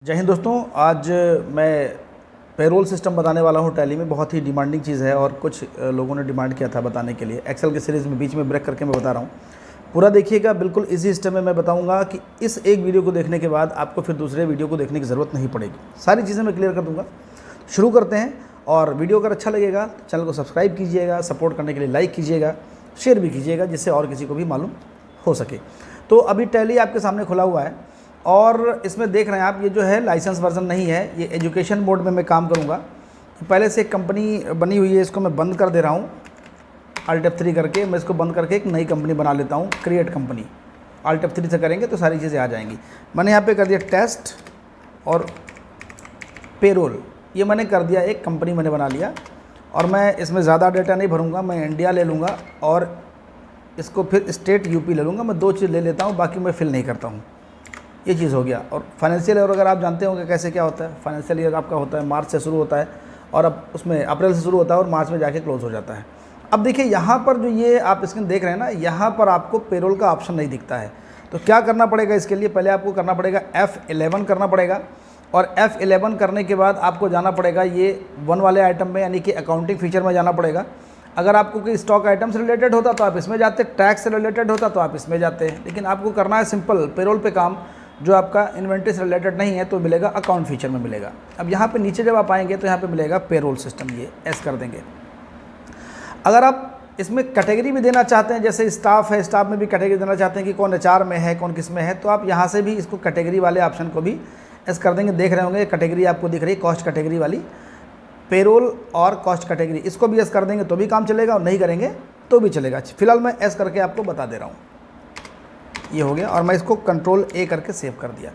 जय हिंद दोस्तों। आज मैं पेरोल सिस्टम बताने वाला हूं। टैली में बहुत ही डिमांडिंग चीज़ है और कुछ लोगों ने डिमांड किया था बताने के लिए। एक्सेल की सीरीज़ में बीच में ब्रेक करके मैं बता रहा हूं। पूरा देखिएगा, बिल्कुल इसी सिस्टम में मैं बताऊंगा कि इस एक वीडियो को देखने के बाद आपको फिर दूसरे वीडियो को देखने की ज़रूरत नहीं पड़ेगी। सारी चीज़ें मैं क्लियर कर दूँगा। शुरू करते हैं। और वीडियो अगर अच्छा लगेगा तो चैनल को सब्सक्राइब कीजिएगा, सपोर्ट करने के लिए लाइक कीजिएगा, शेयर भी कीजिएगा जिससे और किसी को भी मालूम हो सके। तो अभी टैली आपके सामने खुला हुआ है और इसमें देख रहे हैं आप, ये जो है लाइसेंस वर्जन नहीं है, ये एजुकेशन मोड में मैं काम करूँगा। पहले से एक कंपनी बनी हुई है, इसको मैं बंद कर दे रहा हूँ। Alt F3 करके मैं इसको बंद करके एक नई कंपनी बना लेता हूँ, क्रिएट कंपनी। Alt F3 से करेंगे तो सारी चीज़ें आ जाएंगी। मैंने यहाँ पे कर दिया टेस्ट और पेरोल, ये मैंने कर दिया, एक कंपनी मैंने बना लिया। और मैं इसमें ज़्यादा डेटा नहीं भरूँगा, मैं इंडिया ले लूँगा और इसको फिर स्टेट यूपी ले लूँगा। मैं 2 चीज़ ले लेता हूँ, बाकी मैं फिल नहीं करता हूँ। ये चीज़ हो गया। और फाइनेंशियल ईयर अगर आप जानते होंगे कैसे क्या होता है, फाइनेंशियल ईयर आपका होता है मार्च से शुरू होता है और अब उसमें अप्रैल से शुरू होता है और मार्च में जाके क्लोज हो जाता है। अब देखिए यहाँ पर जो ये आप स्क्रीन देख रहे हैं ना, यहाँ पर आपको पेरोल का ऑप्शन नहीं दिखता है। तो क्या करना पड़ेगा इसके लिए, पहले आपको करना पड़ेगा F11 करना पड़ेगा। और F11 करने के बाद आपको जाना पड़ेगा ये 1 वाले आइटम में, यानी कि अकाउंटिंग फीचर में जाना पड़ेगा। अगर आपको कोई स्टॉक आइटम से रिलेटेड होता तो आप इसमें जाते, टैक्स से रिलेटेड होता तो आप इसमें जाते, लेकिन आपको करना है सिंपल पेरोल पे काम। जो आपका इन्वेंट्री से रिलेटेड नहीं है तो मिलेगा अकाउंट फीचर में मिलेगा। अब यहाँ पे नीचे जब आप आएंगे तो यहाँ पे मिलेगा पेरोल सिस्टम, ये एस कर देंगे। अगर आप इसमें कैटेगरी भी देना चाहते हैं, जैसे स्टाफ है, स्टाफ में भी कैटेगरी देना चाहते हैं कि कौन HR में है, कौन किस में है, तो आप यहाँ से भी इसको कैटेगरी वाले ऑप्शन को भी एस कर देंगे। देख रहे होंगे कैटेगरी आपको दिख रही है, कॉस्ट कैटेगरी वाली, पेरोल और कॉस्ट कैटेगरी, इसको भी एस कर देंगे तो भी काम चलेगा और नहीं करेंगे तो भी चलेगा। फिलहाल मैं एस करके आपको बता दे रहा हूँ। ये हो गया और मैं इसको कंट्रोल A करके सेव कर दिया।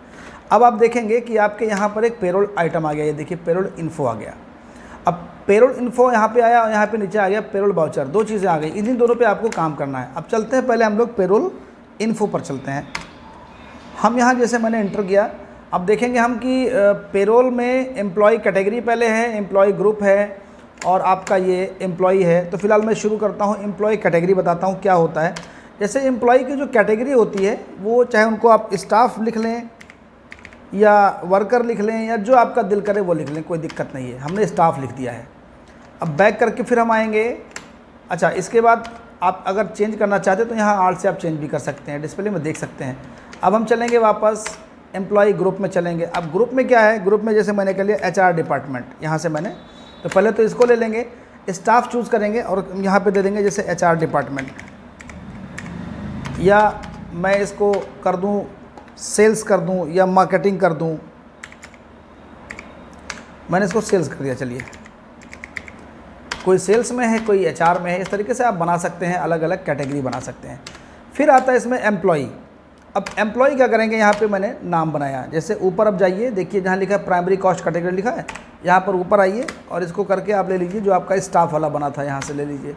अब आप देखेंगे कि आपके यहाँ पर एक पेरोल आइटम आ गया, ये देखिए पेरोल इन्फो आ गया। अब पेरोल इन्फो यहाँ पे आया और यहाँ पे नीचे आ गया पेरोल वाउचर, 2 चीज़ें आ गई। इन्हीं दोनों पे आपको काम करना है। अब चलते हैं, पहले हम लोग पेरोल इन्फो पर चलते हैं। हम यहाँ जैसे मैंने इंटर किया, अब देखेंगे हम कि पेरोल में एम्प्लॉय कैटेगरी पहले है, एम्प्लॉय ग्रुप है और आपका ये एम्प्लॉय है। तो फिलहाल मैं शुरू करता हूँ, एम्प्लॉय कैटेगरी बताता हूँ क्या होता है। जैसे एम्प्लॉय की जो कैटेगरी होती है वो, चाहे उनको आप स्टाफ लिख लें या वर्कर लिख लें या जो आपका दिल करे वो लिख लें, कोई दिक्कत नहीं है। हमने स्टाफ लिख दिया है। अब बैक करके फिर हम आएंगे। अच्छा, इसके बाद आप अगर चेंज करना चाहते तो यहाँ आर्ट से आप चेंज भी कर सकते हैं, डिस्प्ले में देख सकते हैं। अब हम चलेंगे वापस एम्प्लॉय ग्रुप में चलेंगे। अब ग्रुप में क्या है, ग्रुप में जैसे मैंने कर लिया HR डिपार्टमेंट, यहाँ से मैंने, तो पहले तो इसको ले लेंगे, स्टाफ चूज़ करेंगे और यहाँ पर दे देंगे जैसे HR डिपार्टमेंट, या मैं इसको कर दूं सेल्स कर दूं या मार्केटिंग कर दूं। मैंने इसको सेल्स कर दिया। चलिए, कोई सेल्स में है, कोई HR में है, इस तरीके से आप बना सकते हैं, अलग अलग कैटेगरी बना सकते हैं। फिर आता है इसमें एम्प्लॉय। अब एम्प्लॉय क्या करेंगे, यहाँ पे मैंने नाम बनाया। जैसे ऊपर अब जाइए, देखिए जहाँ लिखा है प्राइमरी कॉस्ट कैटेगरी लिखा है, यहाँ पर ऊपर आइए और इसको करके आप ले लीजिए जो आपका स्टाफ वाला बना था, यहाँ से ले लीजिए।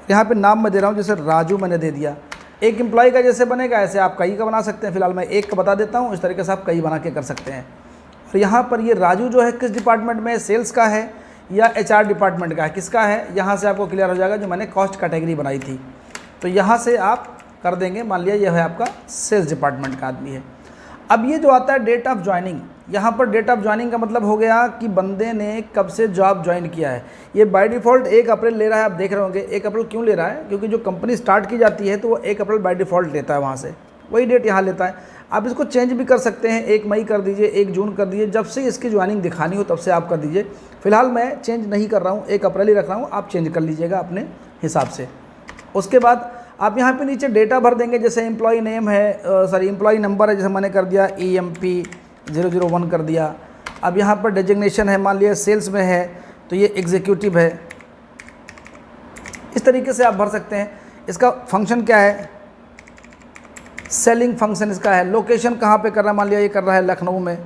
यहाँ पर नाम मैं दे रहा हूँ, जैसे राजू मैंने दे दिया। एक एम्प्लॉय का जैसे बनेगा ऐसे आप कई का बना सकते हैं। फिलहाल मैं एक का बता देता हूँ, इस तरीके से आप कई बना के कर सकते हैं। और यहाँ पर ये राजू जो है किस डिपार्टमेंट में, सेल्स का है या HR डिपार्टमेंट का है, किसका है, यहाँ से आपको क्लियर हो जाएगा। जो मैंने कॉस्ट कैटेगरी बनाई थी तो यहाँ से आप कर देंगे। मान लिया यह है आपका सेल्स डिपार्टमेंट का आदमी है। अब ये जो आता है डेट ऑफ ज्वाइनिंग, यहाँ पर डेट ऑफ ज्वाइनिंग का मतलब हो गया कि बंदे ने कब से जॉब ज्वाइन किया है। ये बाय डिफ़ॉल्ट 1 अप्रैल ले रहा है। आप देख रहे होंगे 1 अप्रैल क्यों ले रहा है, क्योंकि जो कंपनी स्टार्ट की जाती है तो वो 1 अप्रैल बाय डिफ़ॉल्ट लेता है, वहाँ से वही डेट यहाँ लेता है। आप इसको चेंज भी कर सकते हैं, 1 मई कर दीजिए, 1 जून कर दीजिए, जब से इसकी ज्वाइनिंग दिखानी हो तब से आप कर दीजिए। फिलहाल मैं चेंज नहीं कर रहा हूँ, 1 अप्रैल ही रख रहा हूँ, आप चेंज कर लीजिएगा अपने हिसाब से। उसके बाद आप यहाँ पे नीचे डेटा भर देंगे। जैसे एम्प्लॉय नेम है, एम्प्लॉय नंबर है, जैसे मैंने कर दिया EMP 001 कर दिया। अब यहाँ पर डेजिग्नेशन है, मान लिया सेल्स में है तो ये एग्जीक्यूटिव है। इस तरीके से आप भर सकते हैं। इसका फंक्शन क्या है, सेलिंग फंक्शन इसका है। लोकेशन कहाँ पे कर रहा है, मान लिया ये कर रहा है लखनऊ में।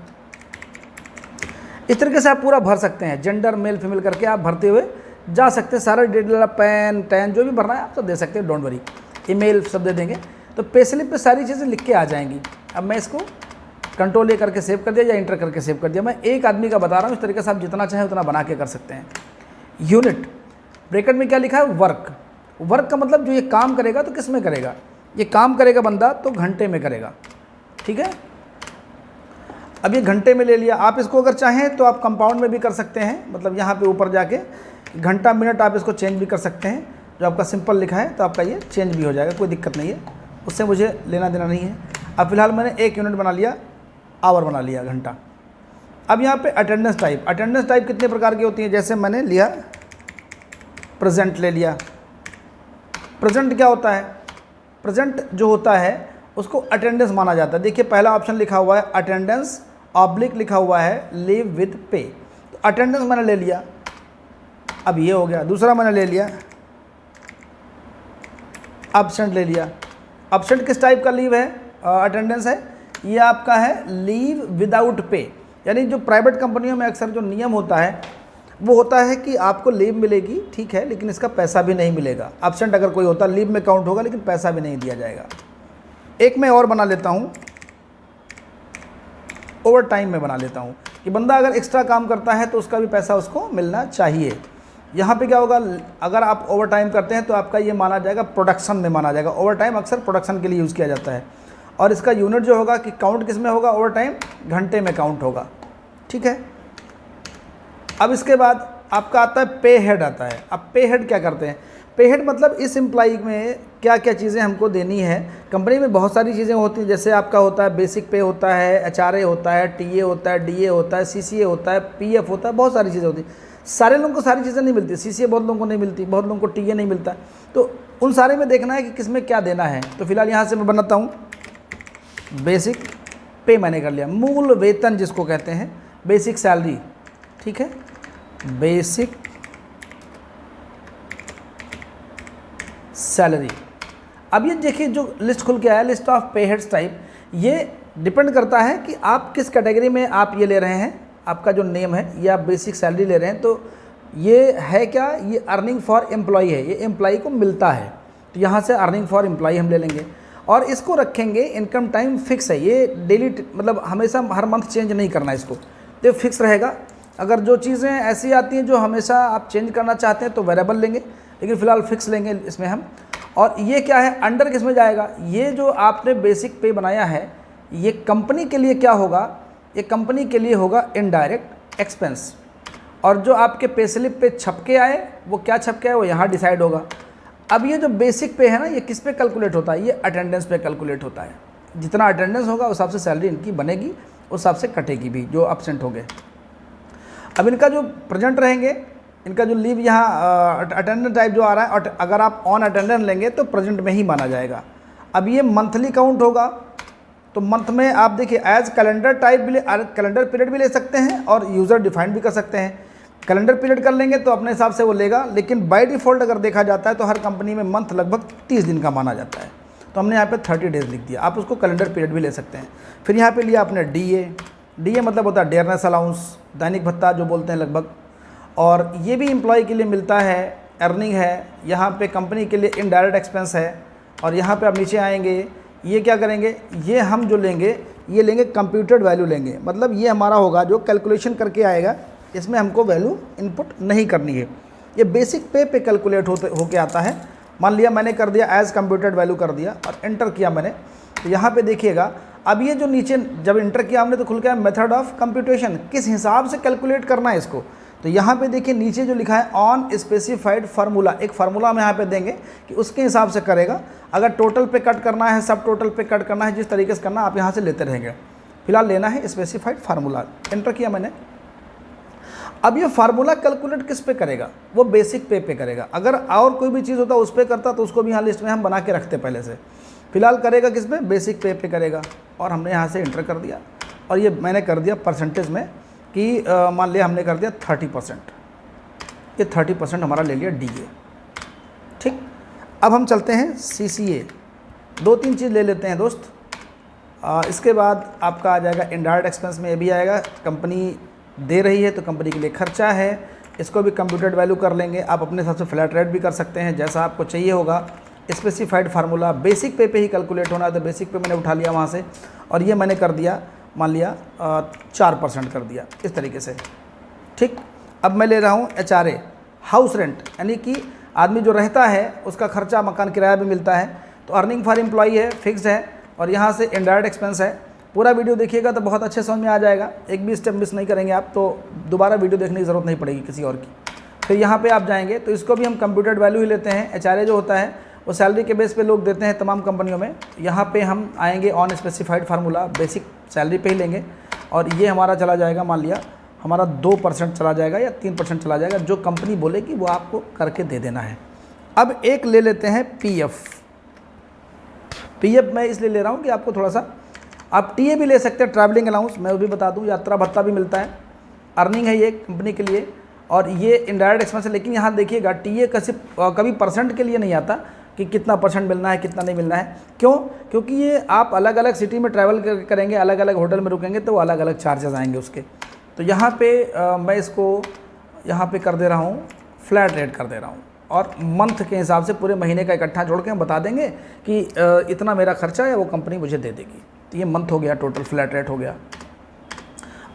इस तरीके से आप पूरा भर सकते हैं, जेंडर मेल फीमेल करके आप भरते हुए जा सकते हैं। सारा डिटेल, पैन टैन जो भी भरना है आप सब दे सकते हैं, डोंट वरी। ईमेल सब दे देंगे तो पे स्लिप पे सारी चीज़ें लिख के आ जाएंगी। अब मैं इसको कंट्रोल A करके सेव कर दिया या इंटर करके सेव कर दिया। मैं एक आदमी का बता रहा हूँ, इस तरीके से आप जितना चाहें उतना बना के कर सकते हैं। यूनिट ब्रैकेट में क्या लिखा है, वर्क। वर्क का मतलब जो ये काम करेगा तो किस में करेगा, ये काम करेगा बंदा तो घंटे में करेगा, ठीक है। अब ये घंटे में ले लिया। आप इसको अगर चाहें तो आप कंपाउंड में भी कर सकते हैं, मतलब यहाँ पे ऊपर जाके घंटा मिनट आप इसको चेंज भी कर सकते हैं। जो आपका सिंपल लिखा है तो आपका ये चेंज भी हो जाएगा, कोई दिक्कत नहीं है, उससे मुझे लेना देना नहीं है। अब फिलहाल मैंने 1 यूनिट बना लिया, आवर बना लिया, घंटा। अब यहाँ पे अटेंडेंस टाइप कितने प्रकार की होती है? जैसे मैंने लिया प्रेजेंट ले लिया। प्रेजेंट क्या होता है? प्रेजेंट जो होता है उसको अटेंडेंस माना जाता है। देखिए पहला ऑप्शन लिखा हुआ है अटेंडेंस, ऑब्लिक लिखा हुआ है लीव विद पे। तो अटेंडेंस मैंने ले लिया, अब ये हो गया। दूसरा मैंने ले लिया एब्सेंट ले लिया। एब्सेंट किस टाइप का लीव है? अटेंडेंस है। ये आपका है लीव विदाउट पे, यानी जो प्राइवेट कंपनियों में अक्सर जो नियम होता है वो होता है कि आपको लीव मिलेगी, ठीक है, लेकिन इसका पैसा भी नहीं मिलेगा। एब्सेंट अगर कोई होता लीव में काउंट होगा लेकिन पैसा भी नहीं दिया जाएगा। एक मैं और बना लेता हूँ, ओवर टाइम में बना लेता हूँ कि बंदा अगर एक्स्ट्रा काम करता है तो उसका भी पैसा उसको मिलना चाहिए। यहाँ पे क्या होगा, अगर आप ओवर टाइम करते हैं तो आपका ये माना जाएगा प्रोडक्शन में माना जाएगा। ओवर टाइम अक्सर प्रोडक्शन के लिए यूज़ किया जाता है और इसका यूनिट जो होगा कि काउंट किस में होगा, ओवर टाइम घंटे में काउंट होगा, ठीक है। अब इसके बाद आपका आता है पे हेड आता है। अब पे हेड क्या करते हैं? पे हेड मतलब इस एम्प्लॉई में क्या क्या चीज़ें हमको देनी है। कंपनी में बहुत सारी चीज़ें होती हैं, जैसे आपका होता है बेसिक पे होता है, एचआरए होता है, टीए होता है, डीए होता है, सीसीए होता है, पीएफ होता है, बहुत सारी चीज़ें होती हैं। सारे लोगों को सारी चीज़ें नहीं मिलती, सीसीए बहुत लोगों को नहीं मिलती, बहुत लोगों को टीए नहीं मिलता। तो उन सारे में देखना है कि किस में क्या देना है। तो फिलहाल यहाँ से मैं बनाता हूँ बेसिक पे, मैंने कर लिया। मूल वेतन जिसको कहते हैं, बेसिक सैलरी, ठीक है, बेसिक सैलरी। अब ये देखिए जो लिस्ट खुल के आया, लिस्ट ऑफ पे हेड्स टाइप, ये डिपेंड करता है कि आप किस कैटेगरी में आप ये ले रहे हैं। आपका जो नेम है, ये आप बेसिक सैलरी ले रहे हैं, तो ये है क्या, ये अर्निंग फॉर एम्प्लॉई है, ये एम्प्लॉई को मिलता है। तो यहाँ से अर्निंग फॉर एम्प्लॉई हम ले लेंगे और इसको रखेंगे इनकम टाइम फिक्स है। ये डेली मतलब हमेशा हर मंथ चेंज नहीं करना इसको, तो फिक्स रहेगा। अगर जो चीज़ें ऐसी आती हैं जो हमेशा आप चेंज करना चाहते हैं तो वेरिएबल लेंगे, लेकिन फ़िलहाल फिक्स लेंगे इसमें हम। और ये क्या है, अंडर किस में जाएगा? ये जो आपने बेसिक पे बनाया है ये कंपनी के लिए क्या होगा, ये कंपनी के लिए होगा इनडायरेक्ट एक्सपेंस। और जो आपके पे स्लिप पे छपके आए वो क्या छपके आए वो यहाँ डिसाइड होगा। अब ये जो बेसिक पे है ना, ये किस पे कैलकुलेट होता है? ये अटेंडेंस पे कैलकुलेट होता है। जितना अटेंडेंस होगा उस हिसाब से सैलरी इनकी बनेगी, उस हिसाब से कटेगी भी जो एब्सेंट हो गए। अब इनका जो प्रेजेंट रहेंगे, इनका जो लीव यहाँ अटेंडेंस टाइप जो आ रहा है, और अगर आप ऑन अटेंडेंस लेंगे तो प्रेजेंट में ही माना जाएगा। अब ये मंथली काउंट होगा, तो मंथ में आप देखिए एज कैलेंडर टाइप भी कैलेंडर पीरियड भी ले सकते हैं और यूज़र डिफाइंड भी कर सकते हैं। कैलेंडर पीरियड कर लेंगे तो अपने हिसाब से वो लेगा, लेकिन बाय डिफ़ॉल्ट अगर देखा जाता है तो हर कंपनी में मंथ लगभग 30 दिन का माना जाता है। तो हमने यहाँ पे 30 डेज़ लिख दिया, आप उसको कैलेंडर पीरियड भी ले सकते हैं। फिर यहाँ पे लिया आपने डीए मतलब होता है डेयरनेस अलाउंस, दैनिक भत्ता जो बोलते हैं लगभग, और ये भी एम्प्लॉय के लिए मिलता है, अर्निंग है। यहाँ पे कंपनी के लिए इनडायरेक्ट एक्सपेंस है। और यहाँ पे आप नीचे आएंगे, ये क्या करेंगे, ये हम जो लेंगे ये लेंगे कंप्यूटेड वैल्यू लेंगे, मतलब ये हमारा होगा जो कैलकुलेशन करके आएगा, इसमें हमको वैल्यू इनपुट नहीं करनी है। ये बेसिक पे कैलकुलेट होके आता है। मान लिया मैंने कर दिया एज कंप्यूटेड वैल्यू कर दिया और एंटर किया मैंने, तो यहाँ पे देखिएगा अब ये जो नीचे जब इंटर किया हमने तो खुल गया मेथड ऑफ कंप्यूटेशन, किस हिसाब से कैलकुलेट करना है इसको। तो यहाँ पे देखिए नीचे जो लिखा है ऑन स्पेसिफाइड फार्मूला, एक फार्मूला हम यहाँ पे देंगे कि उसके हिसाब से करेगा। अगर टोटल पे कट करना है, सब टोटल पे कट करना है, जिस तरीके से करना आप यहाँ से लेते रहेंगे। फिलहाल लेना है स्पेसिफाइड फार्मूला, एंटर किया मैंने। अब ये फार्मूला कैलकुलेट किस पे करेगा, वो बेसिक पे करेगा। अगर और कोई भी चीज़ होता उस पर करता तो उसको भी यहाँ लिस्ट में हम बना के रखते पहले से। फिलहाल करेगा किस पे, बेसिक पे करेगा। और हमने यहाँ से इंटर कर दिया और ये मैंने कर दिया परसेंटेज में कि मान लिया हमने कर दिया 30%, ये 30% हमारा ले लिया डीए, ठीक। अब हम चलते हैं सीसीए, 2-3 चीज़ ले लेते हैं दोस्त। इसके बाद आपका आ जाएगा इनडायरेक्ट एक्सपेंस में, ये भी आएगा, कंपनी दे रही है तो कंपनी के लिए खर्चा है, इसको भी कंप्यूटेड वैल्यू कर लेंगे। आप अपने हिसाब से फ्लैट रेट भी कर सकते हैं जैसा आपको चाहिए होगा। स्पेसिफाइड फार्मूला बेसिक पे ही कैलकुलेट होना है, तो बेसिक पे मैंने उठा लिया वहाँ से और ये मैंने कर दिया, मान लिया 4% कर दिया इस तरीके से, ठीक। अब मैं ले रहा हूँ एचआरए, हाउस रेंट, यानी कि आदमी जो रहता है उसका खर्चा, मकान किराया भी मिलता है। तो अर्निंग फॉर एम्प्लॉई है, फिक्स है, और यहाँ से इनडायरेक्ट एक्सपेंस है, पूरा वीडियो देखिएगा तो बहुत अच्छे समझ में आ जाएगा, एक भी स्टेप मिस नहीं करेंगे आप, तो दोबारा वीडियो देखने की ज़रूरत नहीं पड़ेगी किसी और की। फिर यहाँ पे आप जाएंगे तो इसको भी हम कंप्यूटेड वैल्यू ही लेते हैं। HRA जो होता है वो सैलरी के बेस पे लोग देते हैं तमाम कंपनियों में। यहाँ पे हम आएंगे on specified formula, basic salary पे ही लेंगे और ये हमारा चला जाएगा, मान लिया हमारा 2% चला जाएगा या 3% चला जाएगा, जो कंपनी बोलेगी वो आपको करके दे देना है। अब एक ले लेते हैं पीएफ मैं इसलिए ले रहा हूँ कि आपको थोड़ा सा, आप टीए भी ले सकते हैं, ट्रैवलिंग अलाउंस मैं वो भी बता दूँ, यात्रा भत्ता भी मिलता है, अर्निंग है ये कंपनी के लिए और ये इनडायरेक्ट एक्सपेंस है। लेकिन यहाँ देखिएगा टीए कभी परसेंट के लिए नहीं आता कि कितना परसेंट मिलना है कितना नहीं मिलना है। क्यों? क्योंकि ये आप अलग अलग सिटी में ट्रैवल करेंगे, अलग अलग होटल में रुकेंगे तो अलग अलग चार्जेस आएंगे उसके। तो यहाँ पे मैं इसको यहाँ पे कर दे रहा हूँ, फ्लैट रेट कर दे रहा हूँ और मंथ के हिसाब से पूरे महीने का इकट्ठा जोड़ के हम बता देंगे कि इतना मेरा खर्चा है, वो कंपनी मुझे दे देगी। तो ये मंथ हो गया, टोटल फ्लैट रेट हो गया।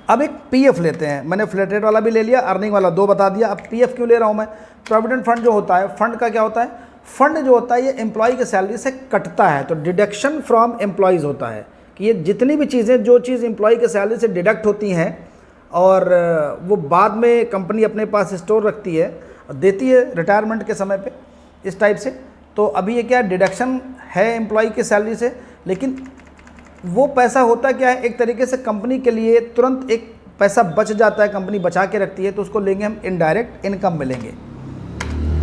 अब एक पीएफ लेते हैं, मैंने फ्लैट रेट वाला भी ले लिया, अर्निंग वाला 2 बता दिया। अब पीएफ क्यों ले रहा हूँ मैं? प्रोविडेंट फंड जो होता है, फंड का क्या होता है? फंड जो होता है ये एम्प्लॉय के सैलरी से कटता है, तो डिडक्शन फ्रॉम एम्प्लॉयज़ होता है कि ये जितनी भी चीज़ें, जो चीज़ एम्प्लॉय के सैलरी से डिडक्ट होती हैं और वो बाद में कंपनी अपने पास स्टोर रखती है, देती है रिटायरमेंट के समय पे, इस टाइप से। तो अभी ये क्या डिडक्शन है एम्प्लॉय के सैलरी से, लेकिन वो पैसा होता क्या है, एक तरीके से कंपनी के लिए तुरंत एक पैसा बच जाता है, कंपनी बचा के रखती है, तो उसको लेंगे हम इनडायरेक्ट इनकम में लेंगे।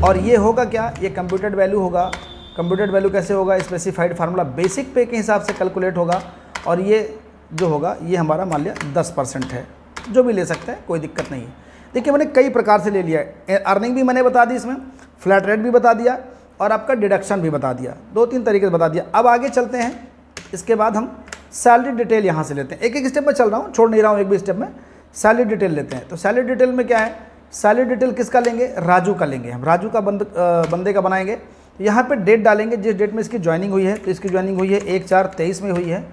और ये होगा क्या? ये कंप्यूटेड वैल्यू होगा। कंप्यूटेड वैल्यू कैसे होगा? स्पेसिफाइड फार्मूला बेसिक पे के हिसाब से कैलकुलेट होगा और ये जो होगा ये हमारा मान लिया 10% है, जो भी ले सकते हैं, कोई दिक्कत नहीं है। देखिए मैंने कई प्रकार से ले लिया है, अर्निंग भी मैंने बता दी, इसमें फ्लैट रेट भी बता दिया और आपका डिडक्शन भी बता दिया, 2-3 तरीके से बता दिया। अब आगे चलते हैं, इसके बाद हम सैलरी डिटेल यहाँ से लेते हैं। एक एक स्टेप में चल रहा हूँ, छोड़ नहीं रहा हूँ एक भी स्टेप में। सैलरी डिटेल लेते हैं, तो सैलरी डिटेल में क्या है? सैलरी डिटेल किसका लेंगे? राजू का लेंगे हम, राजू का बंदे का बनाएंगे। यहाँ पे डेट डालेंगे, जिस डेट में इसकी ज्वाइनिंग हुई है, तो इसकी ज्वाइनिंग हुई है 1/4/23 में हुई है।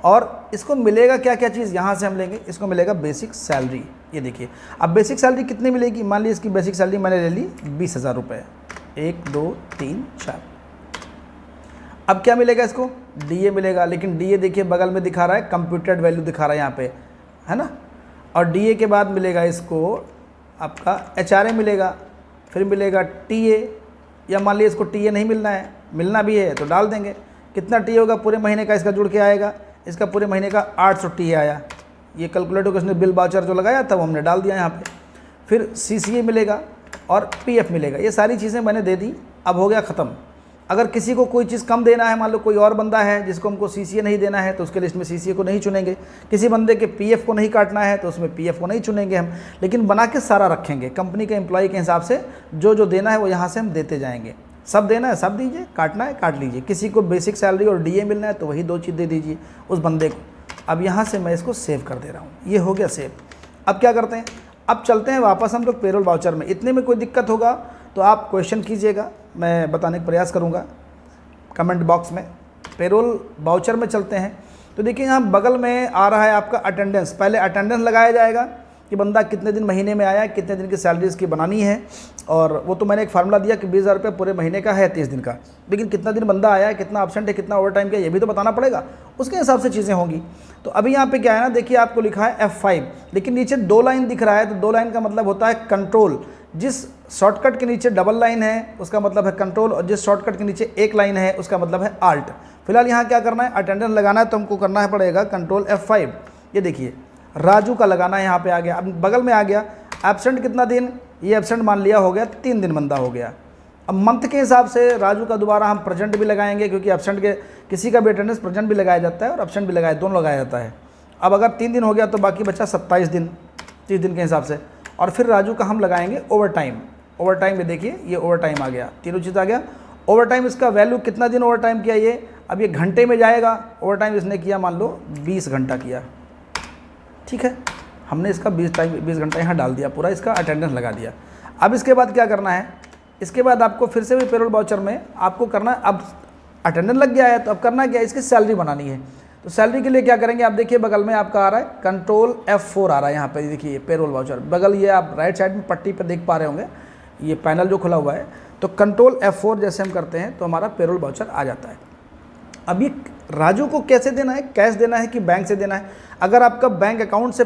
और इसको मिलेगा क्या क्या चीज़, यहाँ से हम लेंगे, इसको मिलेगा बेसिक सैलरी। ये देखिए, अब बेसिक सैलरी कितनी मिलेगी? मान ली इसकी बेसिक सैलरी मैंने ले ली 20,000 रुपये, 1 2 3 4। अब क्या मिलेगा इसको? डीए मिलेगा, लेकिन डीए देखिए बगल में दिखा रहा है, कंप्यूटेड वैल्यू दिखा रहा है यहाँ पे, है ना। और डीए के बाद मिलेगा इसको आपका एचआरए मिलेगा, फिर मिलेगा टीए, या मान लीजिए इसको टीए नहीं मिलना है, मिलना भी है तो डाल देंगे। कितना टीए होगा पूरे महीने का? इसका जुड़ के आएगा, इसका पूरे महीने का 800 टीए आया। ये कैलकुलेटर को उसने बिल बाउचर जो लगाया था वो हमने डाल दिया यहाँ पे। फिर सीसीए मिलेगा और पीएफ मिलेगा, ये सारी चीज़ें मैंने दे दी। अब हो गया ख़त्म। अगर किसी को कोई चीज़ कम देना है, मान लो कोई और बंदा है जिसको हमको सीसीए नहीं देना है, तो उसके लिस्ट में सीसीए को नहीं चुनेंगे। किसी बंदे के पीएफ को नहीं काटना है तो उसमें पीएफ को नहीं चुनेंगे हम, लेकिन बना के सारा रखेंगे। कंपनी के एम्प्लॉय के हिसाब से जो जो देना है वो यहाँ से हम देते जाएंगे। सब देना है सब दीजिए, काटना है काट लीजिए। किसी को बेसिक सैलरी और डीए मिलना है तो वही 2 चीज़ दे दीजिए उस बंदे को। अब यहाँ से मैं इसको सेव कर दे रहा हूँ, ये हो गया सेव। अब क्या करते हैं? अब चलते हैं वापस हम लोग पेरोल वाउचर में। इतने में कोई दिक्कत होगा तो आप क्वेश्चन कीजिएगा, मैं बताने का प्रयास करूँगा कमेंट बॉक्स में। पेरोल वाउचर में चलते हैं, तो देखिए यहाँ बगल में आ रहा है आपका अटेंडेंस। पहले अटेंडेंस लगाया जाएगा कि बंदा कितने दिन महीने में आया, कितने दिन की सैलरी इसकी बनानी है। और वो तो मैंने एक फार्मूला दिया कि 20,000 रुपये पूरे महीने का है 30 दिन का, लेकिन कितना दिन बंदा आया है, कितना एब्सेंट है, कितना ओवर टाइम किया, ये भी तो बताना पड़ेगा, उसके हिसाब से चीज़ें होंगी। तो अभी यहाँ पे क्या है ना, देखिए आपको लिखा है F5, लेकिन नीचे 2 लाइन दिख रहा है, तो 2 लाइन का मतलब होता है कंट्रोल। जिस शॉर्टकट के नीचे डबल लाइन है उसका मतलब है कंट्रोल, और जिस शॉर्टकट के नीचे एक लाइन है उसका मतलब है आल्ट। फिलहाल यहाँ क्या करना है, अटेंडेंस लगाना है, तो हमको करना है पड़ेगा कंट्रोल F5। ये देखिए राजू का लगाना है, यहाँ पे आ गया। अब बगल में आ गया एब्सेंट कितना दिन, ये एब्सेंट मान लिया हो गया 3 दिन बंदा हो गया। अब मंथ के हिसाब से राजू का दोबारा हम प्रेजेंट भी लगाएंगे, क्योंकि एब्सेंट के किसी का भी अटेंडेंस प्रेजेंट भी लगाया जाता है और एब्सेंट भी लगाया, दोनों लगाया जाता है। अब अगर 3 दिन हो गया तो बाकी बचा 27 दिन, 30 दिन के हिसाब से। और फिर राजू का हम लगाएंगे ओवर टाइम। ओवर टाइम में देखिए ये ओवर टाइम आ गया, तीनों चीज़ आ गया। ओवर टाइम इसका वैल्यू कितना दिन ओवर टाइम किया, ये अब ये घंटे में जाएगा। ओवर टाइम इसने किया मान लो 20 घंटा किया, ठीक है, हमने इसका 20 घंटा यहाँ डाल दिया, पूरा इसका अटेंडेंस लगा दिया। अब इसके बाद क्या करना है, इसके बाद आपको फिर से भी पेरोल वाउचर में आपको करना है, अब अटेंडेंस लग गया है तो अब करना क्या है, इसकी सैलरी बनानी है। तो सैलरी के लिए क्या करेंगे, आप देखिए बगल में आपका आ रहा है कंट्रोल F4 आ रहा है यहाँ पे, देखिए पेरोल वाउचर बगल, ये आप राइट साइड में पट्टी पर देख पा रहे होंगे, ये पैनल जो खुला हुआ है। तो कंट्रोल F4 जैसे हम करते हैं तो हमारा पेरोल वाउचर आ जाता है। अब ये राजू को कैसे देना है, कैश देना है कि बैंक से देना है। अगर आपका बैंक अकाउंट से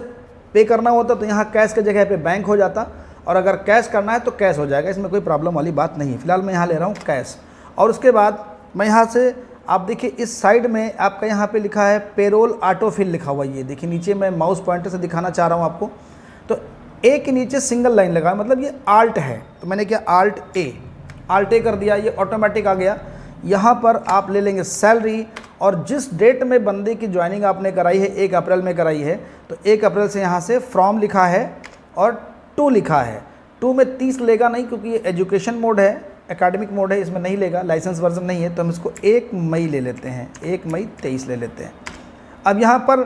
पे करना होता तो यहाँ कैश की जगह पे बैंक हो जाता, और अगर कैश करना है तो कैश हो जाएगा, इसमें कोई प्रॉब्लम वाली बात नहीं है। फिलहाल मैं यहाँ ले रहा हूँ कैश। और उसके बाद मैं यहाँ से, आप देखिए इस साइड में आपका यहाँ पे लिखा है पेरोल ऑटोफिल लिखा हुआ है। ये देखिए नीचे मैं माउस पॉइंटर से दिखाना चाह रहा हूँ आपको, तो ए के नीचे सिंगल लाइन लगा, मतलब ये आल्ट है, तो मैंने क्या आल्ट ए कर दिया, ये ऑटोमेटिक आ गया। यहाँ पर आप ले लेंगे सैलरी, और जिस डेट में बंदे की ज्वाइनिंग आपने कराई है 1 अप्रैल में कराई है, तो 1 अप्रैल से यहाँ से फ्रॉम लिखा है और टू लिखा है। 2 में 30 लेगा नहीं, क्योंकि ये एजुकेशन मोड है, एकेडमिक मोड है, इसमें नहीं लेगा, लाइसेंस वर्जन नहीं है, तो हम इसको 1 मई ले लेते हैं, 1 मई 23 ले लेते हैं। अब यहाँ पर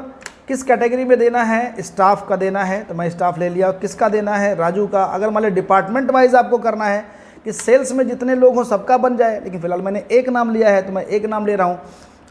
किस कैटेगरी में देना है, स्टाफ का देना है, तो मैं स्टाफ ले लिया। किसका देना है, राजू का। अगर मान लो डिपार्टमेंट वाइज आपको करना है कि सेल्स में जितने लोग हों सबका बन जाए, लेकिन फिलहाल मैंने एक नाम लिया है तो मैं एक नाम ले रहा हूँ।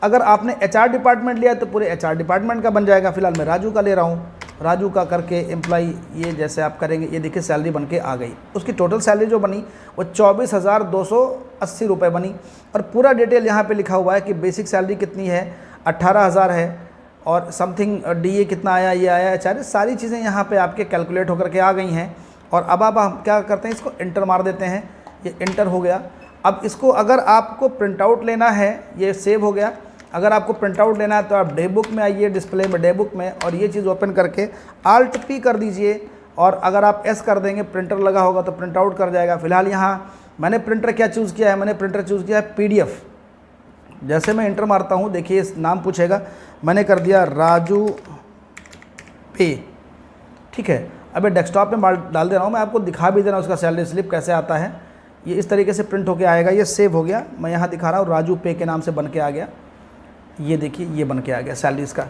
अगर आपने HR डिपार्टमेंट लिया है तो पूरे HR डिपार्टमेंट का बन जाएगा, फिलहाल मैं राजू का ले रहा हूँ। राजू का करके एम्प्लॉई, ये जैसे आप करेंगे, ये देखिए सैलरी बन के आ गई। उसकी टोटल सैलरी जो बनी वो 24,280 रुपये बनी, और पूरा डिटेल यहाँ पे लिखा हुआ है कि बेसिक सैलरी कितनी है, 18,000 है, और समथिंग DA कितना आया, ये आया, HR, सारी चीज़ें यहाँ पे आपके कैलकुलेट होकर के आ गई हैं। और अब आप हम क्या करते हैं, इसको इंटर मार देते हैं, ये इंटर हो गया। अब इसको अगर आपको प्रिंट आउट लेना है, ये सेव हो गया। अगर आपको प्रिंट आउट लेना है तो आप डे बुक में आइए, डिस्प्ले में डे बुक में, और ये चीज़ ओपन करके Alt P कर दीजिए, और अगर आप S कर देंगे, प्रिंटर लगा होगा तो प्रिंट आउट कर जाएगा। फिलहाल यहाँ मैंने प्रिंटर क्या चूज़ किया है, मैंने प्रिंटर चूज़ किया है PDF। जैसे मैं इंटर मारता हूँ, देखिए इस नाम पूछेगा, मैंने कर दिया राजू पे, ठीक है। अब ये डेस्कटॉप पे डाल दे रहा हूँ, मैं आपको दिखा भी दे रहा हूँ उसका सैलरी स्लिप कैसे आता है। ये इस तरीके से प्रिंट होके आएगा, ये सेव हो गया। मैं यहाँ दिखा रहा हूँ राजू पे के नाम से बन के आ गया, ये देखिए ये बन के आ गया सैलरीज का।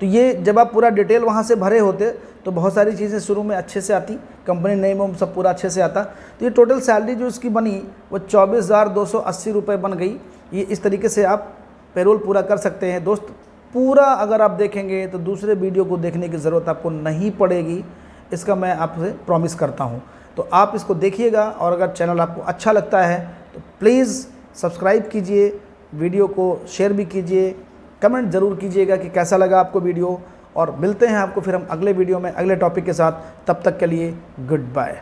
तो ये जब आप पूरा डिटेल वहाँ से भरे होते तो बहुत सारी चीज़ें शुरू में अच्छे से आती, कंपनी नेम सब पूरा अच्छे से आता। तो ये टोटल सैलरी जो इसकी बनी वो 24,280 रुपये बन गई। ये इस तरीके से आप पेरोल पूरा कर सकते हैं दोस्त। पूरा अगर आप देखेंगे तो दूसरे वीडियो को देखने की ज़रूरत आपको नहीं पड़ेगी, इसका मैं आपसे प्रॉमिस करता हूँ। तो आप इसको देखिएगा, और अगर चैनल आपको अच्छा लगता है तो प्लीज़ सब्सक्राइब कीजिए, वीडियो को शेयर भी कीजिए, कमेंट ज़रूर कीजिएगा कि कैसा लगा आपको वीडियो। और मिलते हैं आपको फिर हम अगले वीडियो में अगले टॉपिक के साथ। तब तक के लिए गुड बाय।